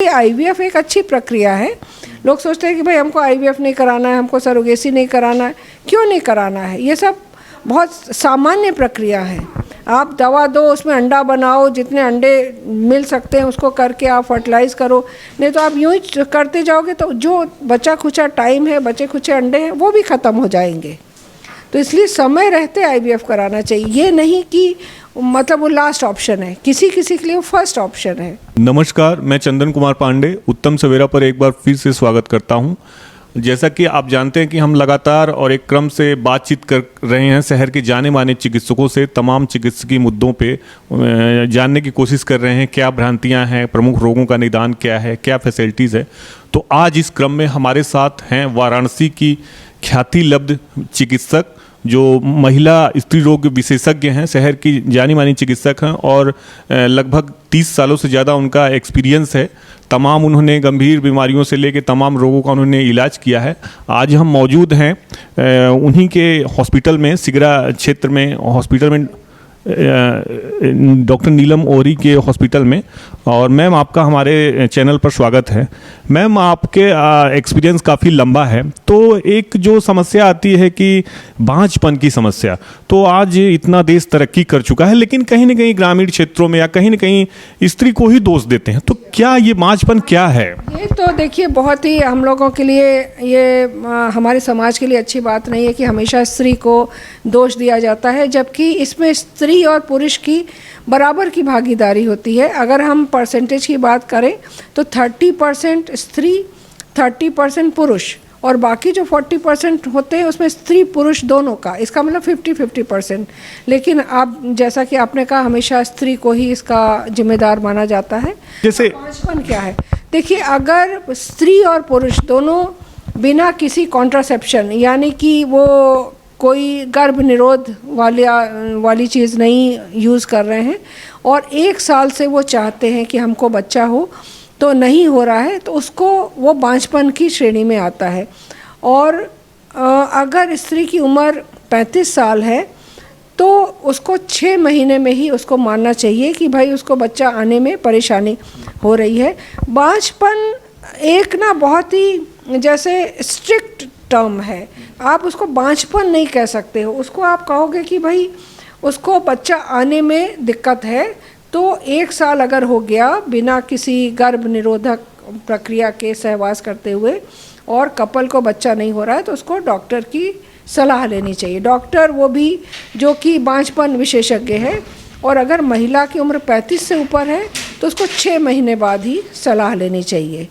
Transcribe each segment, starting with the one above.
IVF एक अच्छी प्रक्रिया है। लोग सोचते हैं कि भाई हमको आईवीएफ नहीं कराना है, हमको सरोगेसी नहीं कराना है। क्यों नहीं कराना है? ये सब बहुत सामान्य प्रक्रिया है। आप दवा दो, उसमें अंडा बनाओ, जितने अंडे मिल सकते हैं उसको करके आप फर्टिलाइज़ करो। नहीं तो आप यूँ ही करते जाओगे तो जो बचा खुचा टाइम है, बचे खुचे अंडे हैं, वो भी ख़त्म हो जाएंगे। तो इसलिए समय रहते आईवीएफ कराना चाहिए। ये नहीं कि मतलब वो लास्ट ऑप्शन है, किसी किसी के लिए वो फर्स्ट ऑप्शन है। नमस्कार, मैं चंदन कुमार पांडे उत्तम सवेरा पर एक बार फिर से स्वागत करता हूं। जैसा कि आप जानते हैं कि हम लगातार और एक क्रम से बातचीत कर रहे हैं शहर के जाने माने चिकित्सकों से, तमाम चिकित्सकीय मुद्दों पे जानने की कोशिश कर रहे हैं क्या भ्रांतियां हैं, प्रमुख रोगों का निदान क्या है, क्या फैसिलिटीज़ है। तो आज इस क्रम में हमारे साथ हैं वाराणसी की ख्याति लब्ध चिकित्सक जो महिला स्त्री रोग विशेषज्ञ हैं, शहर की जानी मानी चिकित्सक हैं और लगभग 30 सालों से ज़्यादा उनका एक्सपीरियंस है। तमाम उन्होंने गंभीर बीमारियों से लेकर तमाम रोगों का उन्होंने इलाज किया है। आज हम मौजूद हैं उन्हीं के हॉस्पिटल में, सिगरा क्षेत्र में हॉस्पिटल में, डॉक्टर नीलम ओरी के हॉस्पिटल में। और मैम, आपका हमारे चैनल पर स्वागत है। मैम, आपके एक्सपीरियंस काफ़ी लंबा है, तो एक जो समस्या आती है कि बांझपन की समस्या, तो आज इतना देश तरक्की कर चुका है लेकिन कहीं ना कहीं ग्रामीण क्षेत्रों में या कहीं ना कहीं स्त्री को ही दोष देते हैं। तो क्या ये बांझपन क्या है? ये तो देखिए, बहुत ही हम लोगों के लिए ये हमारे समाज के लिए अच्छी बात नहीं है कि हमेशा स्त्री को दोष दिया जाता है, जबकि इसमें स्त्री और पुरुष की बराबर की भागीदारी होती है। अगर हम परसेंटेज की बात करें तो 30% स्त्री, 30% पुरुष, और बाकी जो 40% होते हैं उसमें स्त्री पुरुष दोनों का, इसका मतलब 50-50%। लेकिन आप जैसा कि आपने कहा, हमेशा स्त्री को ही इसका जिम्मेदार माना जाता है। जैसे बांझपन क्या है? देखिए, अगर स्त्री और पुरुष दोनों बिना किसी कॉन्ट्रासेप्शन, यानी कि वो कोई गर्भ निरोध वाली चीज़ नहीं यूज़ कर रहे हैं और 1 साल से वो चाहते हैं कि हमको बच्चा हो, तो नहीं हो रहा है, तो उसको वो बांझपन की श्रेणी में आता है। और अगर स्त्री की उम्र 35 साल है तो उसको 6 महीने में ही उसको मानना चाहिए कि भाई उसको बच्चा आने में परेशानी हो रही है। बांझपन एक ना बहुत ही जैसे स्ट्रिक्ट टर्म है, आप उसको बांझपन नहीं कह सकते हो। उसको आप कहोगे कि भाई उसको बच्चा आने में दिक्कत है, तो 1 साल अगर हो गया बिना किसी गर्भ निरोधक प्रक्रिया के सहवास करते हुए और कपल को बच्चा नहीं हो रहा है, तो उसको डॉक्टर की सलाह लेनी चाहिए। डॉक्टर वो भी जो कि बांझपन विशेषज्ञ है। और अगर महिला की उम्र 35 से ऊपर है तो उसको 6 महीने बाद ही सलाह लेनी चाहिए।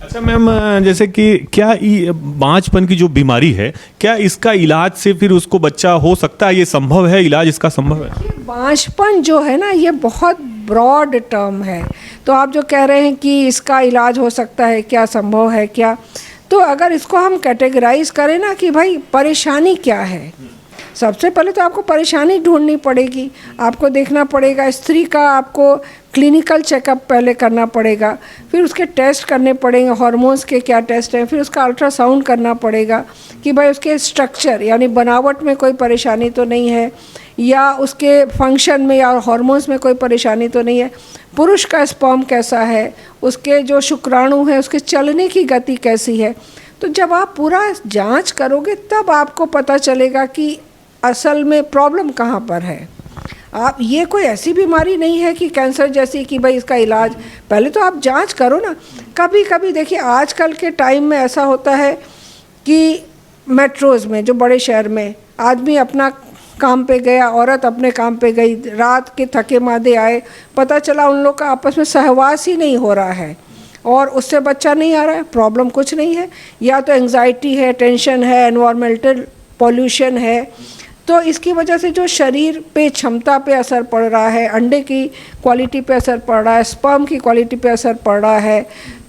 अच्छा मैम, जैसे कि क्या बांझपन की जो बीमारी है, क्या इसका इलाज से फिर उसको बच्चा हो सकता है? ये संभव है? इलाज इसका संभव है? बांझपन जो है ना, ये बहुत ब्रॉड टर्म है। तो आप जो कह रहे हैं कि इसका इलाज हो सकता है, क्या संभव है क्या, तो अगर इसको हम कैटेगराइज करें ना कि भाई परेशानी क्या है, सबसे पहले तो आपको परेशानी ढूंढनी पड़ेगी। आपको देखना पड़ेगा, स्त्री का आपको क्लिनिकल चेकअप पहले करना पड़ेगा, फिर उसके टेस्ट करने पड़ेंगे, हार्मोन्स के क्या टेस्ट हैं, फिर उसका अल्ट्रासाउंड करना पड़ेगा कि भाई उसके स्ट्रक्चर यानी बनावट में कोई परेशानी तो नहीं है, या उसके फंक्शन में या हार्मोन्स में कोई परेशानी तो नहीं है, पुरुष का स्पर्म कैसा है, उसके जो शुक्राणु हैं उसके चलने की गति कैसी है। तो जब आप पूरा जांच करोगे तब आपको पता चलेगा कि असल में प्रॉब्लम कहाँ पर है। आप ये कोई ऐसी बीमारी नहीं है कि कैंसर जैसी कि भाई इसका इलाज, पहले तो आप जांच करो ना। कभी कभी देखिए, आजकल के टाइम में ऐसा होता है कि मेट्रोज़ में, जो बड़े शहर में, आदमी अपना काम पे गया, औरत अपने काम पे गई, रात के थके मादे आए, पता चला उन लोग का आपस में सहवास ही नहीं हो रहा है और उससे बच्चा नहीं आ रहा है। प्रॉब्लम कुछ नहीं है, या तो एंग्जाइटी है, टेंशन है, एनवायरमेंटल पॉल्यूशन है। तो इसकी वजह से जो शरीर पे क्षमता पे असर पड़ रहा है, अंडे की क्वालिटी पे असर पड़ रहा है, स्पर्म की क्वालिटी पे असर पड़ रहा है,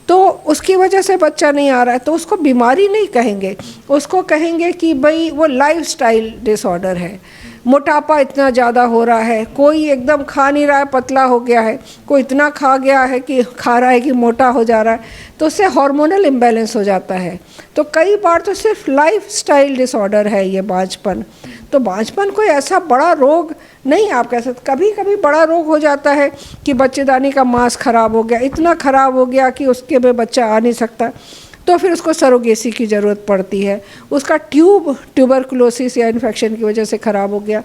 तो उसकी वजह से बच्चा नहीं आ रहा है, तो उसको बीमारी नहीं कहेंगे, उसको कहेंगे कि भाई वो लाइफस्टाइल डिसऑर्डर है। मोटापा इतना ज़्यादा हो रहा है, कोई एकदम खा नहीं रहा है, पतला हो गया है, कोई इतना खा गया है कि खा रहा है कि मोटा हो जा रहा है, तो उससे हार्मोनल इम्बैलेंस हो जाता है। तो कई बार तो सिर्फ लाइफस्टाइल डिसऑर्डर है ये बांझपन। तो बांझपन कोई ऐसा बड़ा रोग नहीं आप कह सकते। कभी कभी बड़ा रोग हो जाता है कि बच्चेदानी का मांस खराब हो गया, इतना खराब हो गया कि उसके में बच्चा आ नहीं सकता, तो फिर उसको सरोगेसी की ज़रूरत पड़ती है। उसका ट्यूबरकुलोसिस या इन्फेक्शन की वजह से ख़राब हो गया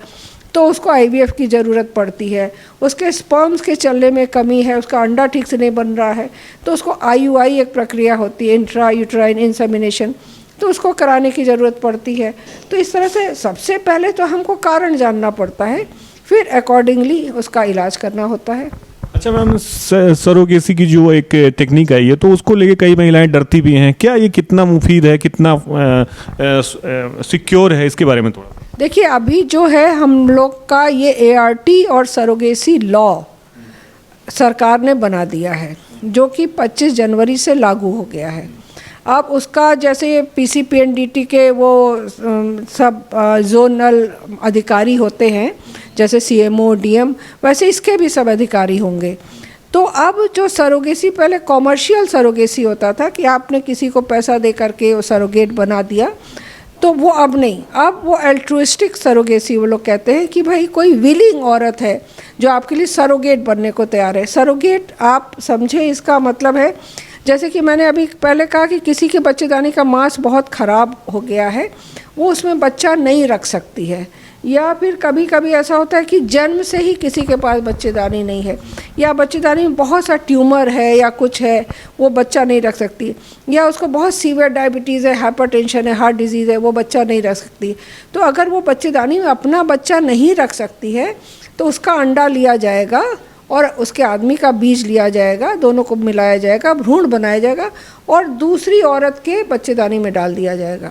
तो उसको आईवीएफ की ज़रूरत पड़ती है। उसके स्पर्म्स के चलने में कमी है, उसका अंडा ठीक से नहीं बन रहा है, तो उसको आईयूआई एक प्रक्रिया होती है, इंट्रा यूट्राइन इंसेमिनेशन, तो उसको कराने की ज़रूरत पड़ती है। तो इस तरह से सबसे पहले तो हमको कारण जानना पड़ता है, फिर अकॉर्डिंगली उसका इलाज करना होता है। अच्छा मैम, सरोगेसी की जो एक टेक्निक आई है तो उसको लेके कई महिलाएं डरती भी हैं, क्या ये कितना मुफीद है, कितना सिक्योर है, इसके बारे में थोड़ा। देखिए अभी जो है हम लोग का ये एआरटी और सरोगेसी लॉ सरकार ने बना दिया है, जो कि 25 जनवरी से लागू हो गया है। अब उसका जैसे पीसीपीएनडीटी के वो सब जोनल अधिकारी होते हैं, जैसे सीएमओ डीएम, वैसे इसके भी सब अधिकारी होंगे। तो अब जो सरोगेसी, पहले कॉमर्शियल सरोगेसी होता था कि आपने किसी को पैसा दे करके वो सरोगेट बना दिया, तो वो अब नहीं, अब वो एल्ट्रुइस्टिक सरोगेसी वो लोग कहते हैं कि भाई कोई विलिंग औरत है जो आपके लिए सरोगेट बनने को तैयार है। सरोगेट आप समझे, इसका मतलब है जैसे कि मैंने अभी पहले कहा कि किसी के बच्चेदानी का मांस बहुत ख़राब हो गया है, वो उसमें बच्चा नहीं रख सकती है, या फिर कभी कभी ऐसा होता है कि जन्म से ही किसी के पास बच्चेदानी नहीं है, या बच्चेदानी में बहुत सा ट्यूमर है या कुछ है, वो बच्चा नहीं रख सकती, या उसको बहुत सीवियर डायबिटीज़ है, हाइपरटेंशन है, हार्ट डिजीज़ है, वो बच्चा नहीं रख सकती। तो अगर वो बच्चेदानी में अपना बच्चा नहीं रख सकती है तो उसका अंडा लिया जाएगा और उसके आदमी का बीज लिया जाएगा, दोनों को मिलाया जाएगा, भ्रूण बनाया जाएगा और दूसरी औरत के बच्चेदानी में डाल दिया जाएगा,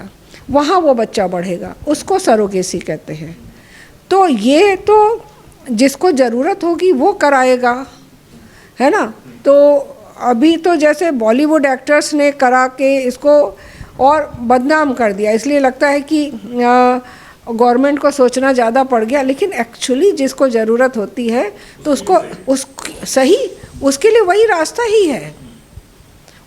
वहाँ वो बच्चा बढ़ेगा, उसको सरोगेसी कहते हैं। तो ये तो जिसको ज़रूरत होगी वो कराएगा, है ना। तो अभी तो जैसे बॉलीवुड एक्टर्स ने करा के इसको और बदनाम कर दिया, इसलिए लगता है कि गवर्नमेंट को सोचना ज़्यादा पड़ गया, लेकिन एक्चुअली जिसको ज़रूरत होती है तो उसके लिए वही रास्ता ही है।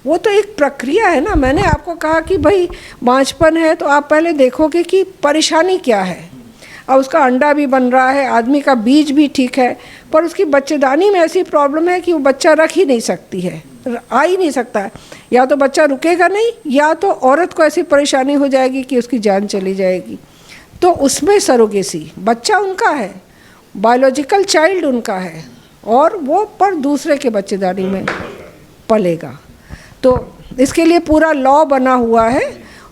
वो तो एक प्रक्रिया है ना। मैंने आपको कहा कि भाई बांझपन है तो आप पहले देखोगे कि परेशानी क्या है। अब उसका अंडा भी बन रहा है, आदमी का बीज भी ठीक है, पर उसकी बच्चेदानी में ऐसी प्रॉब्लम है कि वो बच्चा रख ही नहीं सकती है, आ ही नहीं सकता है। या तो बच्चा रुकेगा नहीं, या तो औरत को ऐसी परेशानी हो जाएगी कि उसकी जान चली जाएगी। तो उसमें सरोगेसी, बच्चा उनका है, बायोलॉजिकल चाइल्ड उनका है, और वो पर दूसरे के बच्चेदानी में पलेगा। तो इसके लिए पूरा लॉ बना हुआ है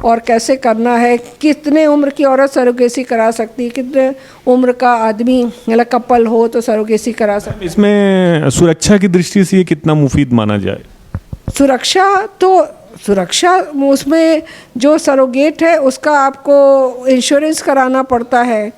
और कैसे करना है, कितने उम्र की औरत सरोगेसी करा सकती है, कितने उम्र का आदमी मतलब कपल हो तो सरोगेसी करा सकती है। इसमें सुरक्षा की दृष्टि से ये कितना मुफीद माना जाए? सुरक्षा उसमें जो सरोगेट है उसका आपको इंश्योरेंस कराना पड़ता है,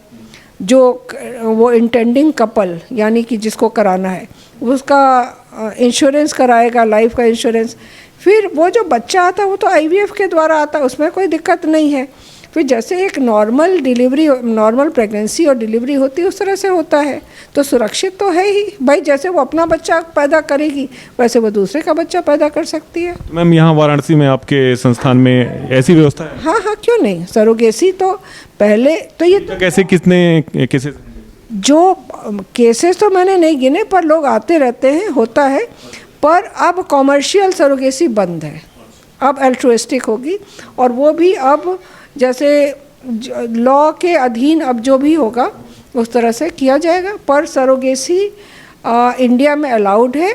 जो वो इंटेंडिंग कपल यानी कि जिसको कराना है उसका इंश्योरेंस कराएगा, लाइफ का इंश्योरेंस। फिर वो जो बच्चा आता है वो तो आईवीएफ के द्वारा आता है, उसमें कोई दिक्कत नहीं है। फिर जैसे एक नॉर्मल डिलीवरी, नॉर्मल प्रेगनेंसी और डिलीवरी होती है उस तरह से होता है, तो सुरक्षित तो है ही भाई। जैसे वो अपना बच्चा पैदा करेगी वैसे वो दूसरे का बच्चा पैदा कर सकती है। मैम यहाँ वाराणसी में आपके संस्थान में ऐसी व्यवस्था है? हाँ हाँ, क्यों नहीं। सरोगेसी तो पहले तो ये तो कैसे, कितने केसेस? जो केसेस तो मैंने नहीं गिने, पर लोग आते रहते हैं, होता है। पर अब कॉमर्शियल सरोगेसी बंद है, अब एल्ट्रुइस्टिक होगी, और वो भी अब जैसे लॉ के अधीन अब जो भी होगा उस तरह से किया जाएगा। पर सरोगेसी इंडिया में अलाउड है,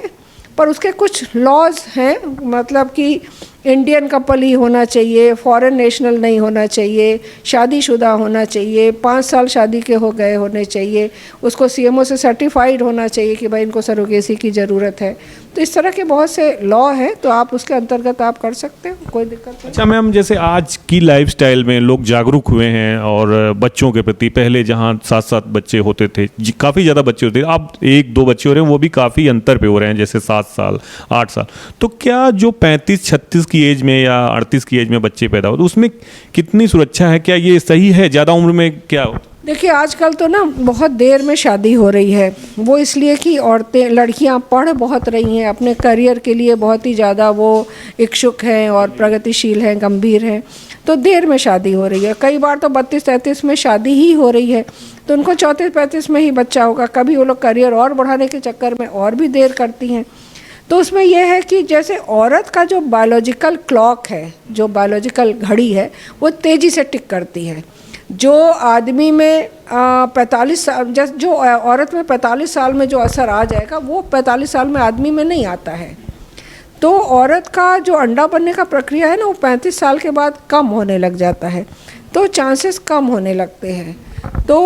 पर उसके कुछ लॉज हैं, मतलब कि इंडियन कपल ही होना चाहिए, फॉरेन नेशनल नहीं होना चाहिए, शादीशुदा होना चाहिए, 5 साल शादी के हो गए होने चाहिए, उसको सीएमओ से सर्टिफाइड होना चाहिए कि भाई इनको सरोगेसी की ज़रूरत है। तो इस तरह के बहुत से लॉ हैं, तो आप उसके अंतर्गत आप कर सकते हो, कोई दिक्कत नहीं। अच्छा मैम, जैसे आज की लाइफस्टाइल में लोग जागरूक हुए हैं और बच्चों के प्रति, पहले जहाँ 7-7 बच्चे होते थे, काफ़ी ज़्यादा बच्चे होते थे, अब 1-2 बच्चे हो रहे हैं, वो भी काफ़ी अंतर पे हो रहे हैं, जैसे 7 साल 8 साल। तो क्या जो 35-36 की एज में या 38 की एज में बच्चे पैदा होते, उसमें कितनी सुरक्षा है? क्या ये सही है? ज़्यादा उम्र में क्या होता? देखिए आजकल तो ना बहुत देर में शादी हो रही है, वो इसलिए कि औरतें, लड़कियां पढ़ बहुत रही हैं, अपने करियर के लिए बहुत ही ज़्यादा वो इच्छुक हैं और प्रगतिशील हैं, गंभीर हैं, तो देर में शादी हो रही है। कई बार तो 32-33 में शादी ही हो रही है। तो उनको 34-35 में ही बच्चा होगा। कभी वो लोग करियर और बढ़ाने के चक्कर में और भी देर करती हैं। तो उसमें यह है कि जैसे औरत का जो बायोलॉजिकल क्लॉक है, जो बायोलॉजिकल घड़ी है, वो तेज़ी से टिक करती है। जो आदमी में 45 साल, जो औरत में 45 साल में जो असर आ जाएगा, वो 45 साल में आदमी में नहीं आता है। तो औरत का जो अंडा बनने का प्रक्रिया है ना, वो 35 साल के बाद कम होने लग जाता है, तो चांसेस कम होने लगते हैं। तो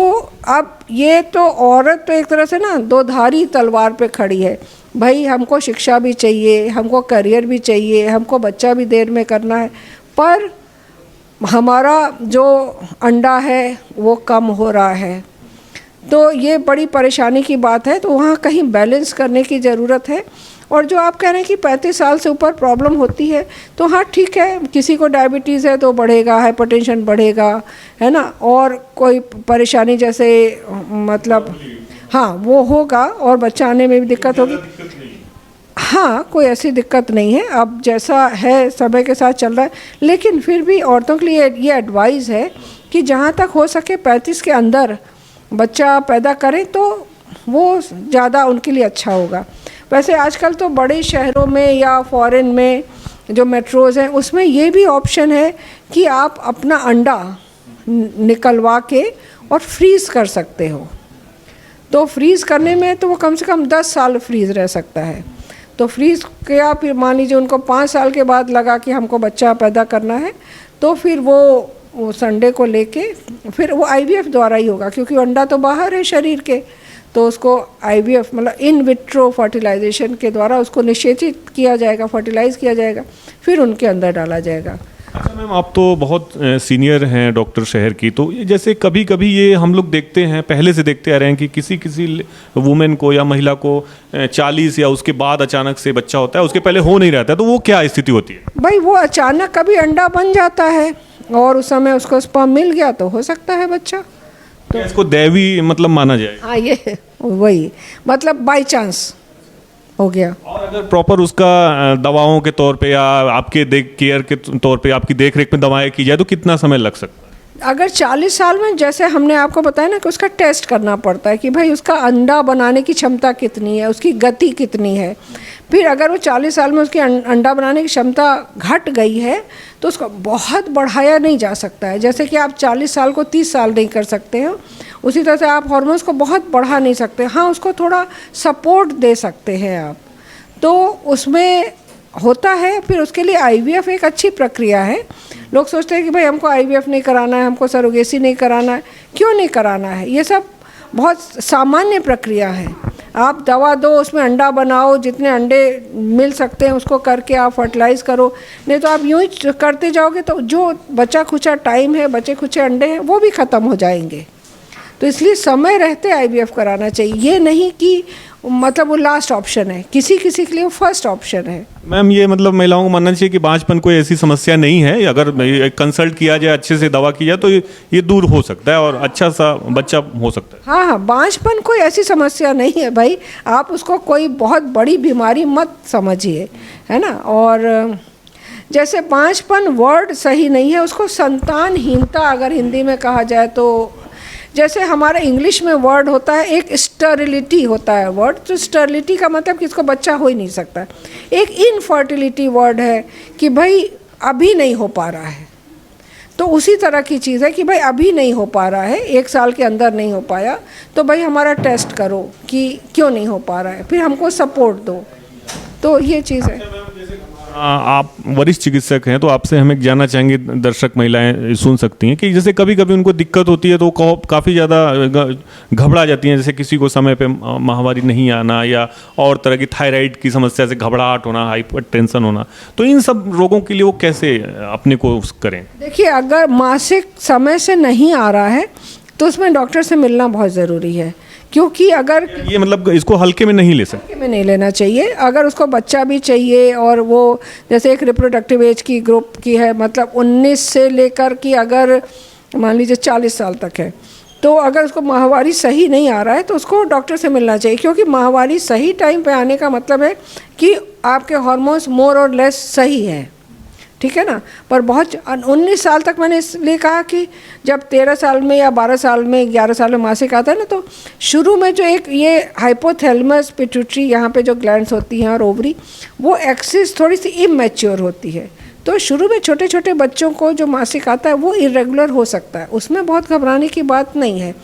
अब ये तो औरत तो एक तरह से ना दो धारी तलवार पे खड़ी है। भाई हमको शिक्षा भी चाहिए, हमको करियर भी चाहिए, हमको बच्चा भी देर में करना है, पर हमारा जो अंडा है वो कम हो रहा है। तो ये बड़ी परेशानी की बात है। तो वहाँ कहीं बैलेंस करने की ज़रूरत है। और जो आप कह रहे हैं कि 35 साल से ऊपर प्रॉब्लम होती है, तो हाँ ठीक है, किसी को डायबिटीज़ है तो बढ़ेगा, हाइपरटेंशन बढ़ेगा, है ना, और कोई परेशानी जैसे मतलब हाँ वो होगा, और बच्चा आने में भी दिक्कत होगी। हाँ, कोई ऐसी दिक्कत नहीं है, अब जैसा है समय के साथ चल रहा है। लेकिन फिर भी औरतों के लिए ये एडवाइस है कि जहाँ तक हो सके 35 के अंदर बच्चा पैदा करें तो वो ज़्यादा उनके लिए अच्छा होगा। वैसे आजकल तो बड़े शहरों में या फॉरेन में जो मेट्रोज़ हैं, उसमें ये भी ऑप्शन है कि आप अपना अंडा निकलवा के और फ्रीज़ कर सकते हो। तो फ्रीज़ करने में तो वो कम से कम 10 साल फ्रीज़ रह सकता है। तो फ्रीज़ किया, फिर मान लीजिए उनको 5 साल के बाद लगा कि हमको बच्चा पैदा करना है, तो फिर वो संडे को लेके फिर वो IVF द्वारा ही होगा, क्योंकि अंडा तो बाहर है शरीर के। तो उसको IVF मतलब इन विट्रो फर्टिलाइजेशन के द्वारा उसको निषेचित किया जाएगा, फर्टिलाइज़ किया जाएगा, फिर उनके अंदर डाला जाएगा। अच्छा मैम, आप तो बहुत सीनियर हैं डॉक्टर शहर की, तो ये जैसे कभी कभी ये हम लोग देखते हैं, पहले से देखते आ रहे हैं कि किसी वुमेन को या महिला को 40 या उसके बाद अचानक से बच्चा होता है, उसके पहले हो नहीं रहता है, तो वो क्या स्थिति होती है? भाई वो अचानक कभी अंडा बन जाता है और उस समय उसको स्पर्म मिल गया तो हो सकता है बच्चा। तो इसको दैवी मतलब माना जाए? हाँ, ये वही मतलब बाय चांस हो गया। और अगर प्रॉपर उसका दवाओं के तौर पे या आपके केयर के तौर पे, आपकी देख रेख में दवाएं की जाए, तो कितना समय लग सकता है? अगर 40 साल में, जैसे हमने आपको बताया ना कि उसका टेस्ट करना पड़ता है कि भाई उसका अंडा बनाने की क्षमता कितनी है, उसकी गति कितनी है। फिर अगर वो 40 साल में उसकी अंडा बनाने की क्षमता घट गई है तो उसको बहुत बढ़ाया नहीं जा सकता है। जैसे कि आप 40 साल को 30 साल नहीं कर सकते हो, उसी तरह से आप हार्मोन्स को बहुत बढ़ा नहीं सकते। हाँ, उसको थोड़ा सपोर्ट दे सकते हैं आप, तो उसमें होता है। फिर उसके लिए IVF एक अच्छी प्रक्रिया है। लोग सोचते हैं कि भाई हमको IVF नहीं कराना है, हमको सरोगेसी नहीं कराना है। क्यों नहीं कराना है? ये सब बहुत सामान्य प्रक्रिया है। आप दवा दो, उसमें अंडा बनाओ, जितने अंडे मिल सकते हैं उसको करके आप फर्टिलाइज़ करो। नहीं तो आप यूँ ही करते जाओगे तो जो बचा खुचा टाइम है, बचे खुचे अंडे हैं, वो भी ख़त्म हो जाएंगे। तो इसलिए समय रहते IVF कराना चाहिए। ये नहीं कि मतलब वो लास्ट ऑप्शन है, किसी किसी के लिए वो फर्स्ट ऑप्शन है। मैम, ये मतलब महिलाओं को मानना चाहिए कि बांझपन कोई ऐसी समस्या नहीं है, अगर कंसल्ट किया जाए, अच्छे से दवा की जाए, तो ये दूर हो सकता है और अच्छा सा बच्चा हो सकता है। हाँ, बांझपन कोई ऐसी समस्या नहीं है भाई, आप उसको कोई बहुत बड़ी बीमारी मत समझिए, है ना। और जैसे बांझपन वर्ड सही नहीं है, उसको संतानहीनता अगर हिंदी में कहा जाए तो, जैसे हमारे इंग्लिश में वर्ड होता है, एक स्टरिलिटी होता है वर्ड। तो स्टरिलिटी का मतलब कि इसको बच्चा हो ही नहीं सकता। एक इनफर्टिलिटी वर्ड है कि भाई अभी नहीं हो पा रहा है। तो उसी तरह की चीज़ है कि भाई अभी नहीं हो पा रहा है, 1 साल के अंदर नहीं हो पाया, तो भाई हमारा टेस्ट करो कि क्यों नहीं हो पा रहा है, फिर हमको सपोर्ट दो। तो ये चीज़ है। आप वरिष्ठ चिकित्सक हैं, तो आपसे हम एक जानना चाहेंगे, दर्शक महिलाएं सुन सकती हैं कि जैसे कभी कभी उनको दिक्कत होती है तो काफ़ी ज़्यादा घबरा जाती हैं, जैसे किसी को समय पे माहवारी नहीं आना या और तरह की थायराइड की समस्या से घबराहट होना, हाइपरटेंशन होना, तो इन सब रोगों के लिए वो कैसे अपने को करें? देखिए, अगर मासिक समय से नहीं आ रहा है तो उसमें डॉक्टर से मिलना बहुत ज़रूरी है, क्योंकि अगर ये मतलब इसको हल्के में नहीं ले सकते, हल्के में नहीं लेना चाहिए। अगर उसको बच्चा भी चाहिए और वो जैसे एक रिप्रोडक्टिव एज की ग्रुप की है, मतलब 19 से लेकर कि अगर मान लीजिए 40 साल तक है, तो अगर उसको माहवारी सही नहीं आ रहा है तो उसको डॉक्टर से मिलना चाहिए। क्योंकि माहवारी सही टाइम पे आने का मतलब है कि आपके हार्मोन्स मोर और लेस सही हैं, ठीक है ना। पर बहुत 19 साल तक मैंने इसलिए कहा कि जब 13 साल में या 12 साल में 11 साल में मासिक आता है ना, तो शुरू में जो एक ये हाइपोथैलेमस पिट्यूटरी यहाँ पे जो ग्लैंड्स होती हैं और ओवरी, वो एक्सिस थोड़ी सी इमैच्योर होती है। तो शुरू में छोटे छोटे बच्चों को जो मासिक आता है वो इरेगुलर हो सकता है, उसमें बहुत घबराने की बात नहीं है,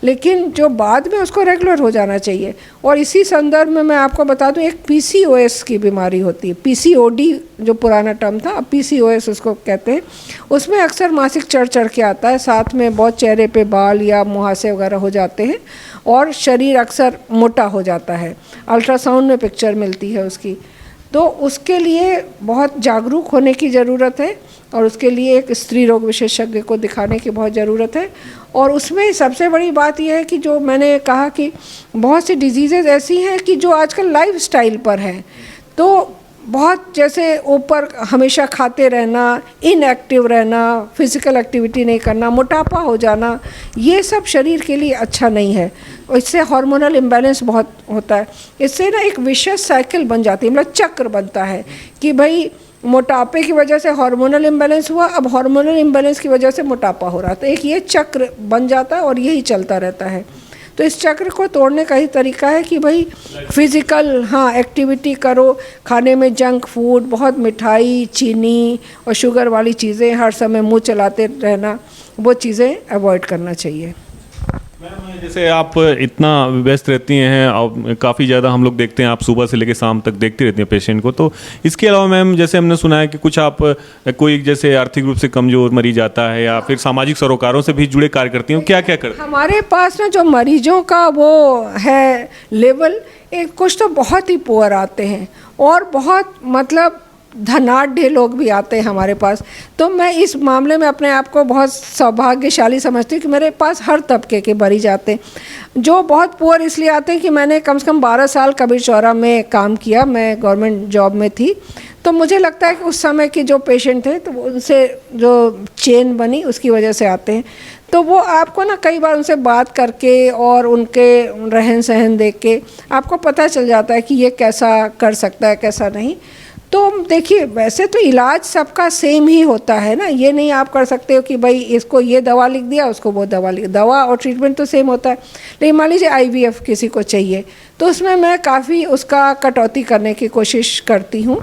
लेकिन जो बाद में उसको रेगुलर हो जाना चाहिए। और इसी संदर्भ में मैं आपको बता दूं, एक PCOS की बीमारी होती है, PCOD जो पुराना टर्म था, अब PCOS उसको कहते हैं। उसमें अक्सर मासिक चढ़ चढ़ के आता है, साथ में बहुत चेहरे पे बाल या मुहासे वगैरह हो जाते हैं और शरीर अक्सर मोटा हो जाता है। अल्ट्रासाउंड में पिक्चर मिलती है उसकी। तो उसके लिए बहुत जागरूक होने की ज़रूरत है और उसके लिए एक स्त्री रोग विशेषज्ञ को दिखाने की बहुत ज़रूरत है। और उसमें सबसे बड़ी बात यह है कि जो मैंने कहा कि बहुत सी डिजीज़ेज़ ऐसी हैं कि जो आजकल लाइफस्टाइल पर हैं, तो बहुत जैसे ऊपर हमेशा खाते रहना, इनएक्टिव रहना, फिज़िकल एक्टिविटी नहीं करना, मोटापा हो जाना, ये सब शरीर के लिए अच्छा नहीं है। और इससे हार्मोनल इम्बैलेंस बहुत होता है। इससे ना एक विशेष साइकिल बन जाती है, मतलब चक्र बनता है कि भाई मोटापे की वजह से हार्मोनल इम्बैलेंस हुआ, अब हार्मोनल इम्बैलेंस की वजह से मोटापा हो रहा था। एक ये चक्र बन जाता है और यही चलता रहता है। तो इस चक्र को तोड़ने का ही तरीका है कि भाई फिज़िकल एक्टिविटी करो, खाने में जंक फूड, बहुत मिठाई, चीनी और शुगर वाली चीज़ें हर समय मुंह चलाते रहना, वो चीज़ें अवॉइड करना चाहिए। मैम, जैसे आप इतना व्यस्त रहती हैं और काफ़ी ज़्यादा हम लोग देखते हैं, आप सुबह से लेकर शाम तक देखती रहती हैं पेशेंट को, तो इसके अलावा मैम जैसे हमने सुना है कि कुछ आप कोई जैसे आर्थिक रूप से कमज़ोर मरीज आता है या फिर सामाजिक सरोकारों से भी जुड़े कार्य करती हैं, क्या क्या करती हैं? हमारे पास ना जो मरीजों का वो है लेवल, एक कुछ तो बहुत ही पुअर आते हैं और बहुत मतलब धनाढ़ लोग भी आते हैं हमारे पास। तो मैं इस मामले में अपने आप को बहुत सौभाग्यशाली समझती हूँ कि मेरे पास हर तबके के मरीज आते हैं। जो बहुत पुअर इसलिए आते हैं कि मैंने कम से कम 12 साल कबीर चौरा में काम किया, मैं गवर्नमेंट जॉब में थी, तो मुझे लगता है कि उस समय के जो पेशेंट थे तो उनसे जो चेन बनी उसकी वजह से आते हैं। तो वो आपको ना कई बार उनसे बात करके और उनके रहन सहन देख के आपको पता चल जाता है कि ये कैसा कर सकता है, कैसा नहीं। तो देखिए, वैसे तो इलाज सबका सेम ही होता है ना, ये नहीं आप कर सकते हो कि भाई इसको ये दवा लिख दिया, उसको वो दवा लिख, दवा और ट्रीटमेंट तो सेम होता है। लेकिन मान लीजिए IVF किसी को चाहिए, तो उसमें मैं काफ़ी उसका कटौती करने की कोशिश करती हूँ।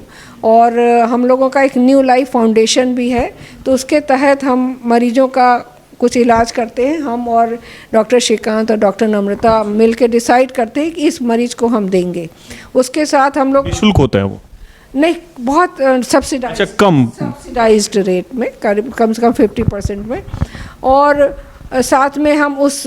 और हम लोगों का एक न्यू लाइफ फाउंडेशन भी है, तो उसके तहत हम मरीजों का कुछ इलाज करते हैं। हम और डॉक्टर श्रीकांत और डॉक्टर नम्रता मिल के डिसाइड करते हैं कि इस मरीज को हम देंगे। उसके साथ हम लोग निःशुल्क होता है वो? नहीं, बहुत सब्सिडाइज, अच्छा, कम सब्सिडाइज्ड रेट में, कम से कम 50% में। और साथ में हम उस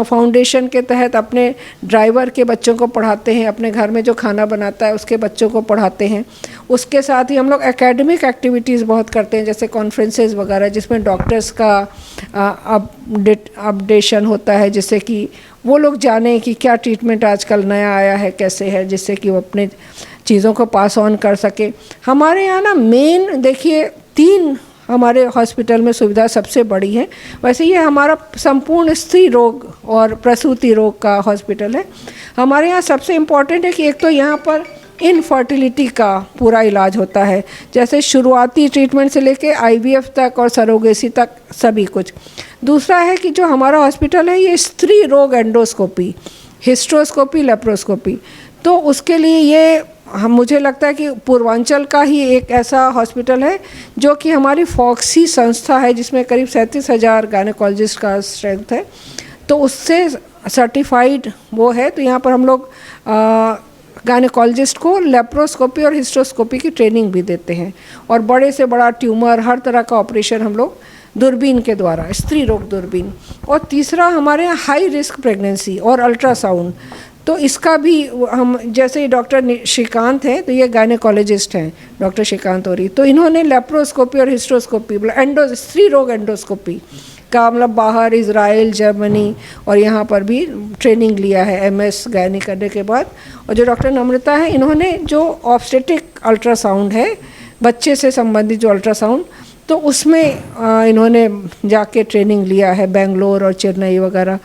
फाउंडेशन के तहत अपने ड्राइवर के बच्चों को पढ़ाते हैं, अपने घर में जो खाना बनाता है उसके बच्चों को पढ़ाते हैं। उसके साथ ही हम लोग एकेडमिक एक्टिविटीज़ बहुत करते हैं, जैसे कॉन्फ्रेंसेस वगैरह, जिसमें डॉक्टर्स का अपडेशन होता है, जिससे कि वो लोग जानें कि क्या ट्रीटमेंट आजकल नया आया है, कैसे है, जिससे कि वो अपने चीज़ों को पास ऑन कर सके। हमारे यहाँ ना मेन देखिए 3 हमारे हॉस्पिटल में सुविधा सबसे बड़ी है। वैसे ये हमारा संपूर्ण स्त्री रोग और प्रसूति रोग का हॉस्पिटल है। हमारे यहाँ सबसे इम्पॉर्टेंट है कि एक तो यहाँ पर इनफर्टिलिटी का पूरा इलाज होता है, जैसे शुरुआती ट्रीटमेंट से लेके IVF तक और सरोगेसी तक सभी कुछ। दूसरा है कि जो हमारा हॉस्पिटल है ये स्त्री रोग एंडोस्कोपी, हिस्ट्रोस्कोपी, लेप्रोस्कोपी, तो उसके लिए ये मुझे लगता है कि पूर्वांचल का ही एक ऐसा हॉस्पिटल है जो कि हमारी फॉक्सी संस्था है, जिसमें करीब 37,000 गायनेकोलॉजिस्ट का स्ट्रेंथ है, तो उससे सर्टिफाइड वो है। तो यहाँ पर हम लोग गायनेकोलॉजिस्ट को लेप्रोस्कोपी और हिस्ट्रोस्कोपी की ट्रेनिंग भी देते हैं। और बड़े से बड़ा ट्यूमर, हर तरह का ऑपरेशन हम लोग दूरबीन के द्वारा, स्त्री रोग दूरबीन। और तीसरा हमारे यहाँ हाई रिस्क प्रेगनेंसी और अल्ट्रासाउंड, तो इसका भी हम, जैसे डॉक्टर श्रीकांत हैं तो ये गायनेकोलॉजिस्ट हैं, डॉक्टर श्रीकांत औरी, तो इन्होंने लेप्रोस्कोपी और हिस्ट्रोस्कोपी मतलब स्त्री रोग एंडोस्कोपी का मतलब बाहर इज़राइल, जर्मनी और यहाँ पर भी ट्रेनिंग लिया है MS गायनी करने के बाद। और जो डॉक्टर नम्रता है, इन्होंने जो ऑब्स्टेट्रिक अल्ट्रासाउंड है, बच्चे से संबंधित जो अल्ट्रासाउंड, तो उसमें इन्होंने जाके ट्रेनिंग लिया है बेंगलोर और चेन्नई वगैरह।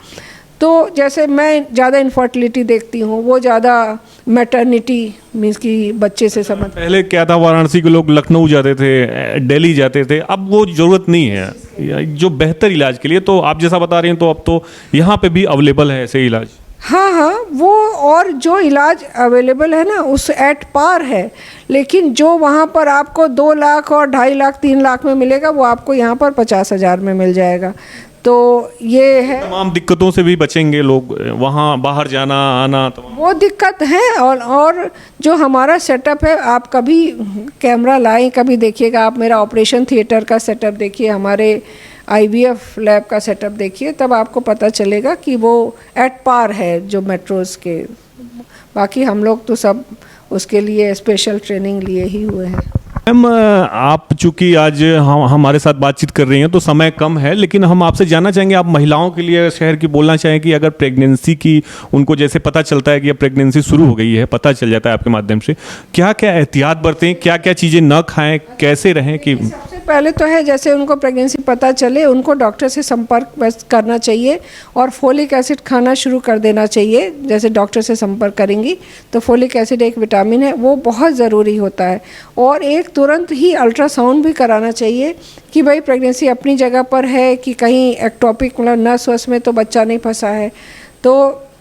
तो जैसे मैं ज़्यादा इनफर्टिलिटी देखती हूँ, वो ज़्यादा मैटरनिटी मीन्स कि बच्चे से संबंध। पहले क्या था, वाराणसी के लोग लखनऊ जाते थे, दिल्ली जाते थे, अब वो ज़रूरत नहीं है जो बेहतर इलाज के लिए। तो आप जैसा बता रही हैं तो अब तो यहाँ पे भी अवेलेबल है ऐसे इलाज। हाँ हाँ, वो और जो इलाज अवेलेबल है ना उस एट पार है, लेकिन जो वहाँ पर आपको 2 लाख और 2.5 लाख 3 लाख में मिलेगा वो आपको यहाँ पर 50,000 में मिल जाएगा। तो ये है, तमाम दिक्कतों से भी बचेंगे लोग, वहाँ बाहर जाना आना तमाम। वो दिक्कत है। और जो हमारा सेटअप है, आप कभी कैमरा लाएं, कभी देखिएगा, आप मेरा ऑपरेशन थिएटर का सेटअप देखिए, हमारे IVF लैब का सेटअप देखिए, तब आपको पता चलेगा कि वो एट पार है जो मेट्रोज़ के। बाकी हम लोग तो सब उसके लिए स्पेशल ट्रेनिंग लिए ही हुए हैं। मैम, आप चूंकि आज हमारे साथ बातचीत कर रही हैं तो समय कम है, लेकिन हम आपसे जानना चाहेंगे, आप महिलाओं के लिए शहर की बोलना चाहें कि अगर प्रेगनेंसी की उनको जैसे पता चलता है कि अब प्रेगनेंसी शुरू हो गई है, पता चल जाता है आपके माध्यम से, क्या क्या एहतियात बरतें, क्या क्या चीज़ें न खाएं, कैसे रहें? कि सबसे पहले तो है, जैसे उनको प्रेगनेंसी पता चले उनको डॉक्टर से संपर्क बस करना चाहिए और फोलिक एसिड खाना शुरू कर देना चाहिए। जैसे डॉक्टर से संपर्क करेंगी तो फोलिक एसिड एक विटामिन है, वो बहुत ज़रूरी होता है। और एक तुरंत ही अल्ट्रासाउंड भी कराना चाहिए कि भाई प्रेगनेंसी अपनी जगह पर है कि कहीं एक्टोपिक मतलब नस वस में तो बच्चा नहीं फंसा है। तो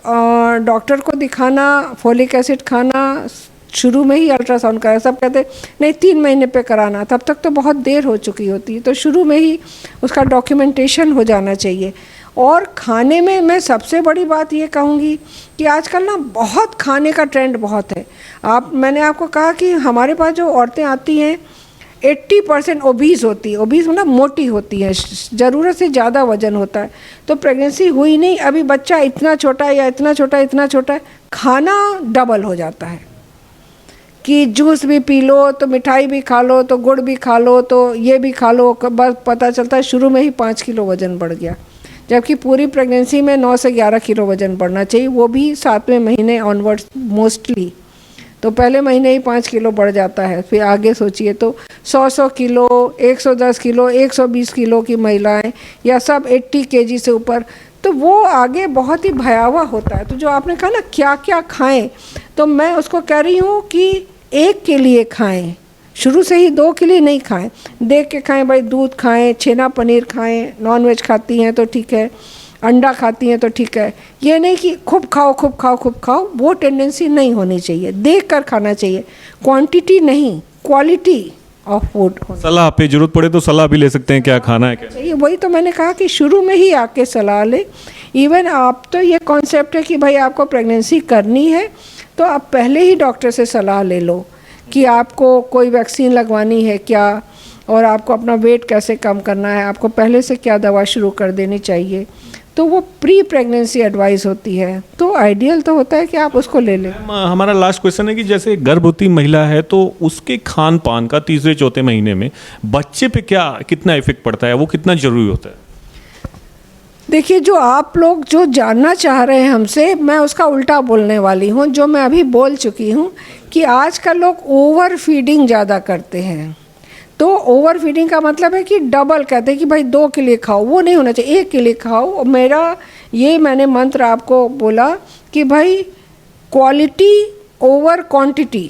डॉक्टर को दिखाना, फोलिक एसिड खाना, शुरू में ही अल्ट्रासाउंड कराना। सब कहते नहीं 3 महीने पे कराना, तब तक तो बहुत देर हो चुकी होती है। तो शुरू में ही उसका डॉक्यूमेंटेशन हो जाना चाहिए। और खाने में मैं सबसे बड़ी बात ये कहूँगी कि आजकल ना बहुत खाने का ट्रेंड बहुत है। मैंने आपको कहा कि हमारे पास जो औरतें आती हैं 80% ओबीज होती है। ओबीज मतलब मोटी होती है, ज़रूरत से ज़्यादा वजन होता है। तो प्रेगनेंसी हुई नहीं, अभी बच्चा इतना छोटा है या इतना छोटा है, खाना डबल हो जाता है कि जूस भी पी लो, तो मिठाई भी खा लो, तो गुड़ भी खा लो, तो ये भी खा लो, बस पता चलता है शुरू में ही 5 किलो वज़न बढ़ गया। जबकि पूरी प्रेगनेंसी में 9 से 11 किलो वज़न बढ़ना चाहिए, वो भी 7वें महीने ऑनवर्ड्स मोस्टली। तो पहले महीने ही 5 किलो बढ़ जाता है, फिर आगे सोचिए तो 100 किलो, 110 किलो, 120 किलो की महिलाएं या सब 80 kg से ऊपर, तो वो आगे बहुत ही भयावह होता है। तो जो आपने कहा ना क्या क्या खाएं, तो मैं उसको कह रही हूँ कि 1 के लिए खाएं, शुरू से ही 2 के लिए नहीं खाएं, देख के खाएं। भाई दूध खाएं, छेना पनीर खाएं, नॉनवेज खाती हैं तो ठीक है, अंडा खाती हैं तो ठीक है। ये नहीं कि खूब खाओ, वो टेंडेंसी नहीं होनी चाहिए। देख कर खाना चाहिए, क्वांटिटी नहीं क्वालिटी ऑफ फूड। सलाह पे जरूरत पड़े तो सलाह भी ले सकते हैं, क्या खाना है क्या चाहिए। वही तो मैंने कहा कि शुरू में ही आके सलाह ले। इवन आप तो ये कॉन्सेप्ट है कि भाई आपको प्रेगनेंसी करनी है तो आप पहले ही डॉक्टर से सलाह ले लो कि आपको कोई वैक्सीन लगवानी है क्या, और आपको अपना वेट कैसे कम करना है, आपको पहले से क्या दवा शुरू कर देनी चाहिए। तो वो प्री प्रेगनेंसी एडवाइस होती है, तो आइडियल तो होता है कि आप उसको ले लें। हमारा लास्ट क्वेश्चन है कि जैसे गर्भवती महिला है तो उसके खान पान का 3-4 महीने में बच्चे पे कितना इफेक्ट पड़ता है, वो कितना जरूरी होता है? देखिए, जो आप लोग जो जानना चाह रहे हैं हमसे, मैं उसका उल्टा बोलने वाली हूँ। जो मैं अभी बोल चुकी हूँ कि आजकल लोग ओवर फीडिंग ज़्यादा करते हैं। तो ओवर फीडिंग का मतलब है कि डबल कहते हैं कि भाई 2 के लिए खाओ, वो नहीं होना चाहिए, 1 के लिए खाओ। मैंने मंत्र आपको बोला कि भाई क्वालिटी ओवर क्वांटिटी,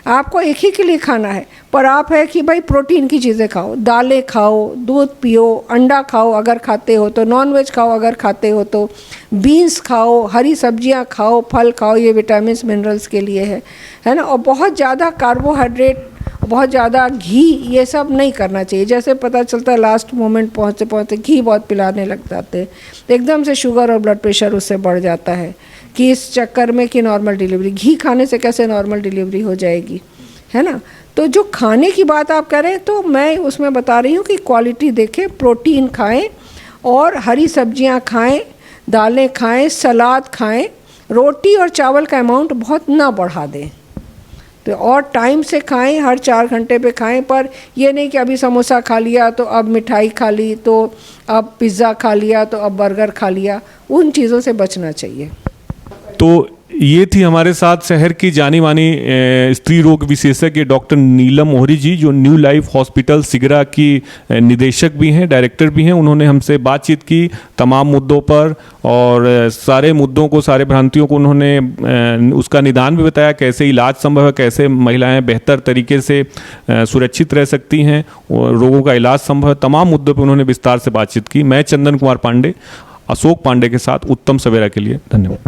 आपको 1 ही के लिए खाना है, पर आप है कि भाई प्रोटीन की चीज़ें खाओ, दालें खाओ, दूध पियो, अंडा खाओ अगर खाते हो तो, नॉनवेज खाओ अगर खाते हो तो, बीन्स खाओ, हरी सब्जियां खाओ, फल खाओ, ये विटामिन मिनरल्स के लिए है ना। और बहुत ज़्यादा कार्बोहाइड्रेट, बहुत ज़्यादा घी, ये सब नहीं करना चाहिए। जैसे पता चलता है लास्ट मोमेंट पहुँचते घी बहुत पिलाने लग जाते हैं, एकदम से शुगर और ब्लड प्रेशर उससे बढ़ जाता है कि इस चक्कर में कि नॉर्मल डिलीवरी, घी खाने से कैसे नॉर्मल डिलीवरी हो जाएगी, है ना। तो जो खाने की बात आप करें तो मैं उसमें बता रही हूँ कि क्वालिटी देखें, प्रोटीन खाएं और हरी सब्जियाँ खाएं, दालें खाएं, सलाद खाएं, रोटी और चावल का अमाउंट बहुत ना बढ़ा दें। तो और टाइम से खाएं, हर 4 घंटे पे खाएं। पर ये नहीं कि अभी समोसा खा लिया तो अब मिठाई खा ली, तो अब पिज़्ज़ा खा लिया तो अब बर्गर खा लिया, उन चीज़ों से बचना चाहिए। तो ये थी हमारे साथ शहर की जानी मानी स्त्री रोग विशेषज्ञ डॉक्टर नीलम ओहरी जी, जो न्यू लाइफ हॉस्पिटल सिगरा की निदेशक भी हैं, डायरेक्टर भी हैं। उन्होंने हमसे बातचीत की तमाम मुद्दों पर, और सारे मुद्दों को, सारे भ्रांतियों को उन्होंने उसका निदान भी बताया, कैसे इलाज संभव है, कैसे महिलाएं बेहतर तरीके से सुरक्षित रह सकती हैं, रोगों का इलाज संभव है। तमाम मुद्दों पर उन्होंने विस्तार से बातचीत की। मैं चंदन कुमार पांडे, अशोक पांडे के साथ उत्तम सवेरा के लिए धन्यवाद।